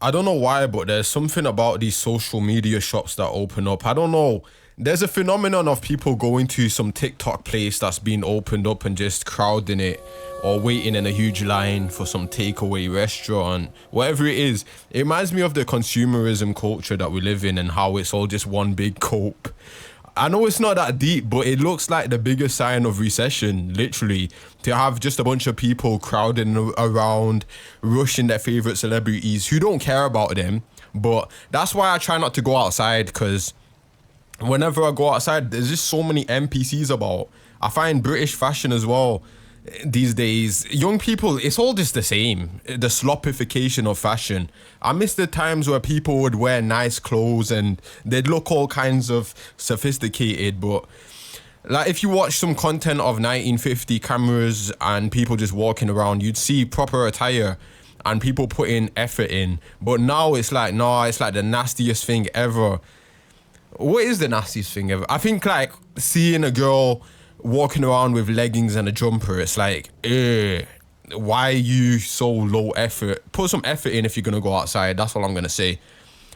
I don't know why, but there's something about these social media shops that open up. I don't know. There's a phenomenon of people going to some TikTok place that's been opened up and just crowding it, or waiting in a huge line for some takeaway restaurant, whatever it is. It reminds me of the consumerism culture that we live in and how it's all just one big cope. I know it's not that deep, but it looks like the biggest sign of recession, literally, to have just a bunch of people crowding around, rushing their favorite celebrities who don't care about them. But that's why I try not to go outside, because whenever I go outside, there's just so many NPCs about. I find British fashion as well these days, young people, it's all just the same. The sloppification of fashion. I miss the times where people would wear nice clothes and they'd look all kinds of sophisticated. But like, if you watch some content of 1950 cameras and people just walking around, you'd see proper attire and people putting effort in. But now it's like, no, it's like the nastiest thing ever. What is the nastiest thing ever? I think like seeing a girl walking around with leggings and a jumper, it's like, why are you so low effort? Put some effort in if you're gonna go outside. That's all I'm gonna say.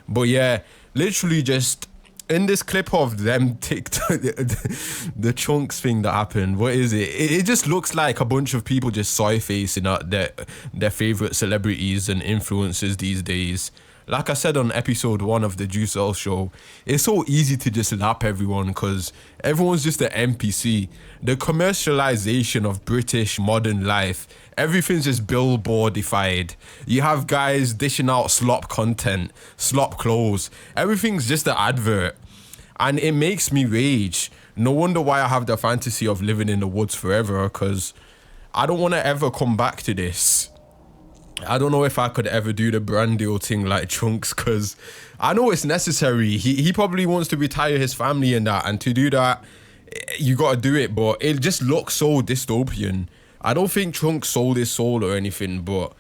But yeah, literally just in this clip of them TikTok, the Chunkz thing that happened, what is it? It just looks like a bunch of people just soy facing at their favorite celebrities and influencers these days. Like I said on episode 1 of the Juicell show, it's so easy to just lap everyone because everyone's just an NPC. The commercialization of British modern life, everything's just billboardified. You have guys dishing out slop content, slop clothes. Everything's just an advert. And it makes me rage. No wonder why I have the fantasy of living in the woods forever, because I don't want to ever come back to this. I don't know if I could ever do the brand deal thing like Chunkz, because I know it's necessary. He probably wants to retire his family and that, and to do that, you got to do it, but it just looks so dystopian. I don't think Chunkz sold his soul or anything, but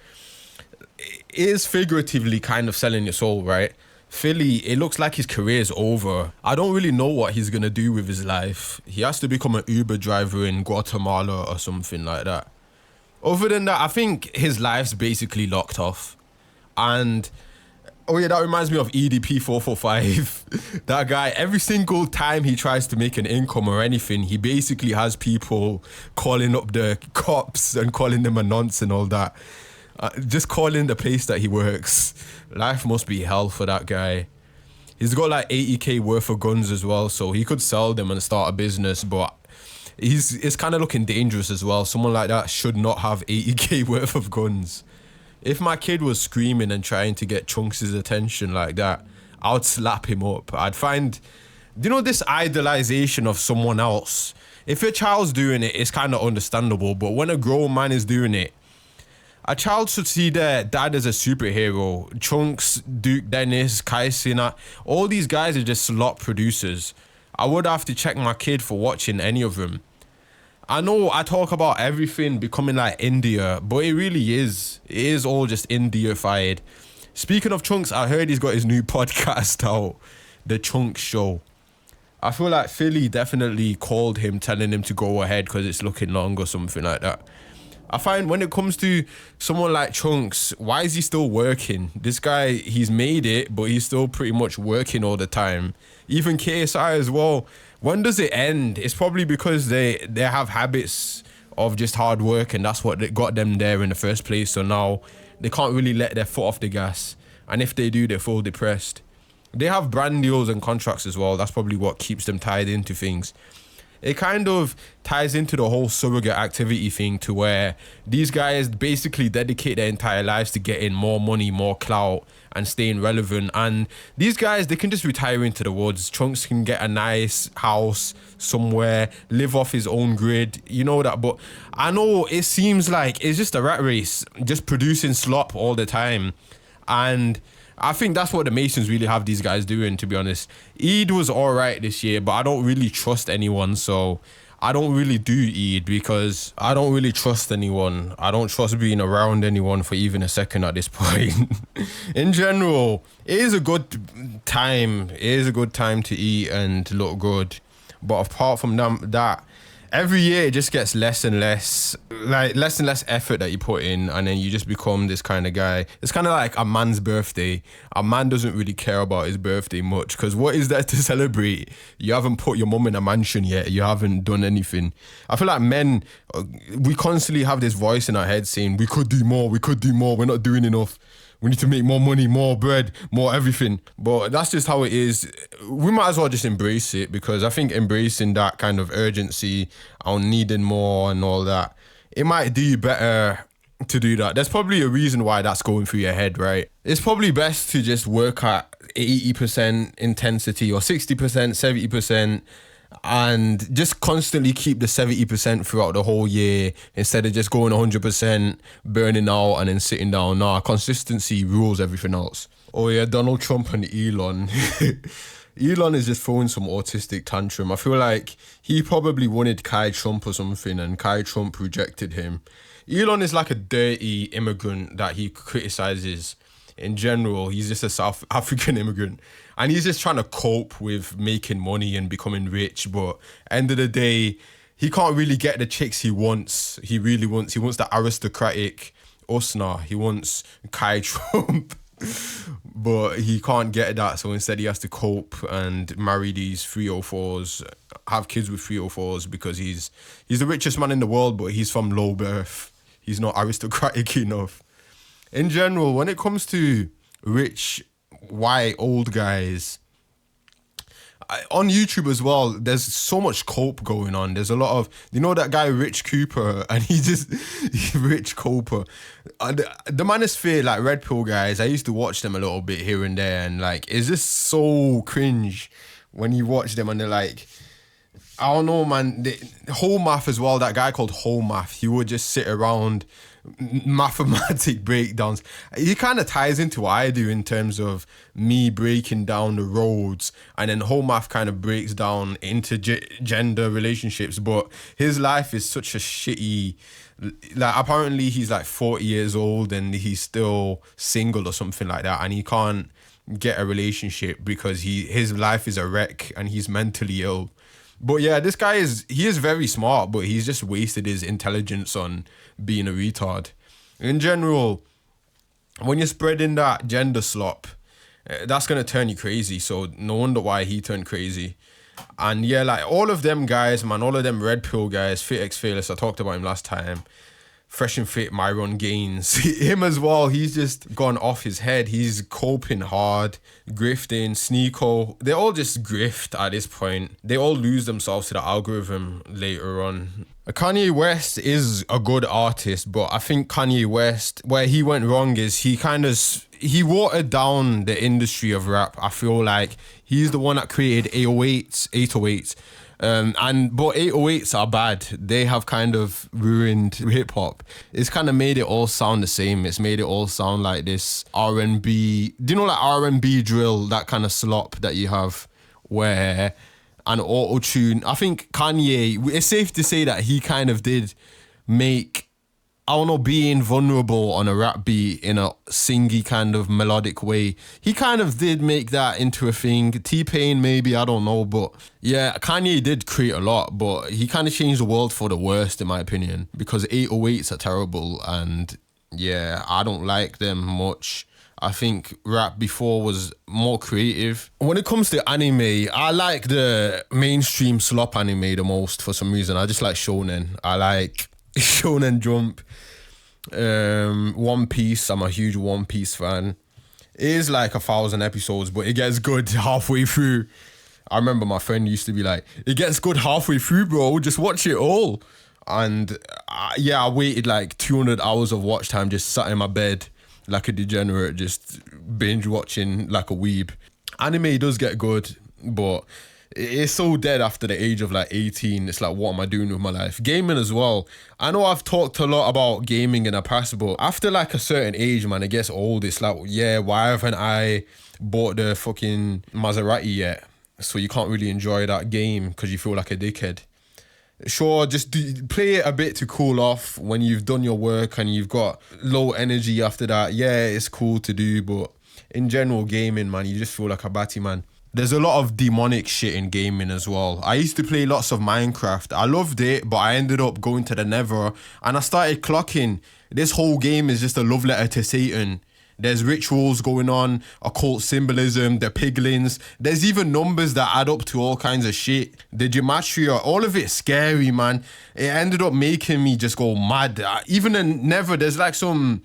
it is figuratively kind of selling your soul, right? Philly, it looks like his career's over. I don't really know what he's going to do with his life. He has to become an Uber driver in Guatemala or something like that. Other than that, I think his life's basically locked off. And, oh yeah, that reminds me of EDP 445. That guy, every single time he tries to make an income or anything, he basically has people calling up the cops and calling them a nonce and all that. Just calling the place that he works. Life must be hell for that guy. He's got like 80k worth of guns as well, so he could sell them and start a business, but it's kind of looking dangerous as well. Someone like that should not have 80k worth of guns. If my kid was screaming and trying to get Chunkz' attention like that, I would slap him up. I'd find, you know, this idolization of someone else. If your child's doing it, it's kind of understandable. But when a grown man is doing it, a child should see their dad as a superhero. Chunkz, Duke Dennis, Kai Cenat, all these guys are just slot producers. I would have to check my kid for watching any of them. I know I talk about everything becoming like India, but it really is. It is all just India-fied. Speaking of Chunkz, I heard he's got his new podcast out, The Chunkz Show. I feel like Philly definitely called him, telling him to go ahead because it's looking long or something like that. I find when it comes to someone like Chunkz, why is he still working? This guy, he's made it, but he's still pretty much working all the time. Even KSI as well. When does it end? It's probably because they have habits of just hard work, and that's what got them there in the first place. So now they can't really let their foot off the gas. And if they do, they feel depressed. They have brand deals and contracts as well. That's probably what keeps them tied into things. It kind of ties into the whole surrogate activity thing, to where these guys basically dedicate their entire lives to getting more money, more clout, and staying relevant. And these guys, they can just retire into the woods. Chunkz can get a nice house somewhere, live off his own grid, you know that. But I know it seems like it's just a rat race, just producing slop all the time. And I think that's what the Masons really have these guys doing, to be honest. Eid was alright this year, but I don't really trust anyone, so I don't really do Eid because I don't really trust anyone. I don't trust being around anyone for even a second at this point. In general, it is a good time. It is a good time to eat and look good. But apart from that, every year it just gets less and less, like less and less effort that you put in, and then you just become this kind of guy. It's kind of like a man's birthday. A man doesn't really care about his birthday much, because what is there to celebrate? You haven't put your mum in a mansion yet. You haven't done anything. I feel like men, we constantly have this voice in our head saying, we could do more, we're not doing enough. We need to make more money, more bread, more everything. But that's just how it is. We might as well just embrace it, because I think embracing that kind of urgency on needing more and all that, it might do you better to do that. There's probably a reason why that's going through your head, right? It's probably best to just work at 80% intensity or 60%, 70%, and just constantly keep the 70% throughout the whole year, instead of just going 100%, burning out and then sitting down. Nah, consistency rules everything else. Oh yeah, Donald Trump and Elon. Elon is just throwing some autistic tantrum. I feel like he probably wanted Kai Trump or something, and Kai Trump rejected him. Elon is like a dirty immigrant that he criticizes. In general, he's just a South African immigrant, and he's just trying to cope with making money and becoming rich. But end of the day, he can't really get the chicks he wants. He wants the aristocratic Usna. He wants Kai Trump, but he can't get that. So instead, he has to cope and marry these 304s, have kids with 304s, because he's the richest man in the world, but he's from low birth. He's not aristocratic enough. In general, when it comes to rich, white, old guys, on YouTube as well, there's so much cope going on. There's a lot of, you know that guy Rich Cooper, and Rich Cooper. The manosphere, like Red Pill guys, I used to watch them a little bit here and there, and like, it's just so cringe when you watch them and they're like, I don't know, man. Whole Math as well, that guy called Whole Math, he would just sit around mathematic breakdowns. He kind of ties into what I do in terms of me breaking down the roads, and then Whole Math kind of breaks down into gender relationships. But his life is such a shitty, like, apparently he's like 40 years old and he's still single or something like that, and he can't get a relationship because his life is a wreck and he's mentally ill. But yeah, this guy is very smart, but he's just wasted his intelligence on being a retard. In general, when you're spreading that gender slop, that's going to turn you crazy. So no wonder why he turned crazy. And yeah, like all of them guys, man, all of them Red Pill guys, Fit X Fearless, I talked about him last time. Fresh and Fit, Myron Gaines, him as well, he's just gone off his head. He's coping hard, grifting, Sneeko. They all just grift at this point. They all lose themselves to the algorithm later on. Kanye West is a good artist, but I think Kanye West, where he went wrong is he watered down the industry of rap. I feel like he's the one that created 808s. But 808s are bad. They have kind of ruined hip hop. It's kind of made it all sound the same. It's made it all sound like this R&B. Do you know, like R&B drill, that kind of slop that you have, where an auto-tune. I think Kanye, it's safe to say that he kind of did make, I don't know, being vulnerable on a rap beat in a singy kind of melodic way. He kind of did make that into a thing. T-Pain maybe, I don't know. But yeah, Kanye did create a lot, but he kind of changed the world for the worst in my opinion, because 808s are terrible, and yeah, I don't like them much. I think rap before was more creative. When it comes to anime, I like the mainstream slop anime the most for some reason. I just like shonen. I like Shonen Jump, One Piece. I'm a huge One Piece fan. It is like 1,000 episodes, but it gets good halfway through. I remember my friend used to be like, it gets good halfway through, bro, just watch it all. And I waited like 200 hours of watch time, just sat in my bed like a degenerate, just binge watching like a weeb. Anime does get good, but it's so dead after the age of like 18. It's like, what am I doing with my life? Gaming as well. I know I've talked a lot about gaming in the past, but after like a certain age, man, it gets old. It's like, yeah, why haven't I bought the fucking Maserati yet? So you can't really enjoy that game because you feel like a dickhead. Sure, just play it a bit to cool off when you've done your work and you've got low energy after that. Yeah, it's cool to do, but in general, gaming, man, you just feel like a batty man. There's a lot of demonic shit in gaming as well. I used to play lots of Minecraft. I loved it, but I ended up going to the Nether and I started clocking. This whole game is just a love letter to Satan. There's rituals going on, occult symbolism, the piglins. There's even numbers that add up to all kinds of shit. The gematria, all of it's scary, man. It ended up making me just go mad. Even in Nether, there's like some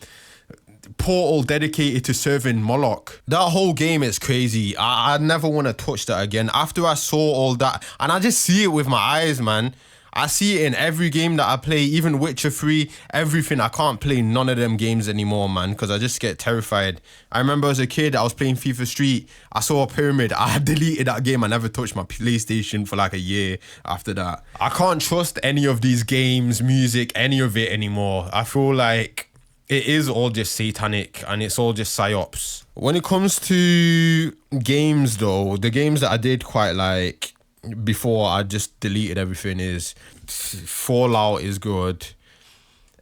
portal dedicated to serving Moloch. That whole game is crazy. I never want to touch that again. After I saw all that, and I just see it with my eyes, man. I see it in every game that I play, even Witcher 3, everything. I can't play none of them games anymore, man, because I just get terrified. I remember as a kid, I was playing FIFA Street. I saw a pyramid. I deleted that game. I never touched my PlayStation for like a year after that. I can't trust any of these games, music, any of it anymore. I feel like it is all just satanic and it's all just psyops. When it comes to games though, the games that I did quite like before I just deleted everything is Fallout is good.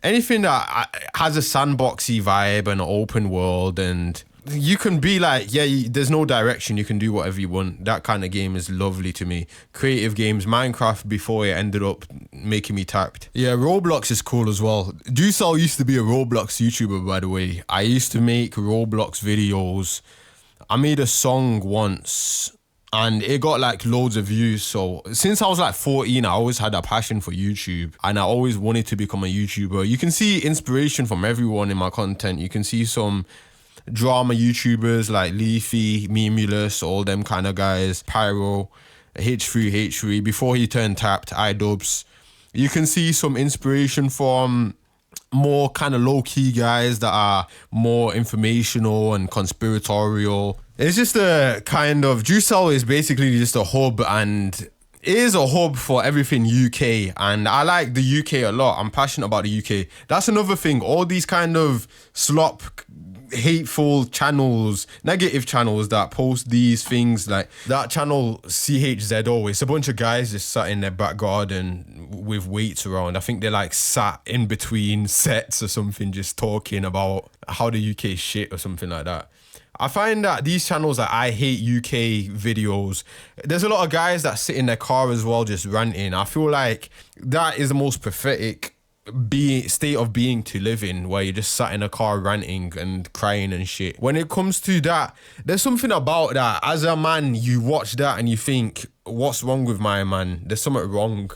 Anything that has a sandboxy vibe and an open world and you can be like, yeah, there's no direction, you can do whatever you want. That kind of game is lovely to me. Creative games, Minecraft before it ended up making me tapped. Yeah, Roblox is cool as well. Juicell used to be a Roblox YouTuber, by the way. I used to make Roblox videos. I made a song once and it got like loads of views. So since I was like 14, I always had a passion for YouTube and I always wanted to become a YouTuber. You can see inspiration from everyone in my content. You can see some drama YouTubers like Leafy, Memulus, all them kind of guys, Pyro, H3, before he turned tapped, iDubbbz. You can see some inspiration from more kind of low-key guys that are more informational and conspiratorial. It's just a kind of, Juicell is basically just a hub and it is a hub for everything UK, and I like the UK a lot. I'm passionate about the UK. That's another thing. All these kind of slop, hateful channels, negative channels that post these things, like that channel CHZO, it's a bunch of guys just sat in their back garden with weights around. I think they're like sat in between sets or something just talking about how the UK is shit or something like that. I find that these channels that I hate UK videos, there's a lot of guys that sit in their car as well just ranting. I feel like that is the most pathetic state of being to live in, where you just sat in a car ranting and crying and shit. When it comes to that, there's something about that. As a man, you watch that and you think, what's wrong with my man? There's something wrong.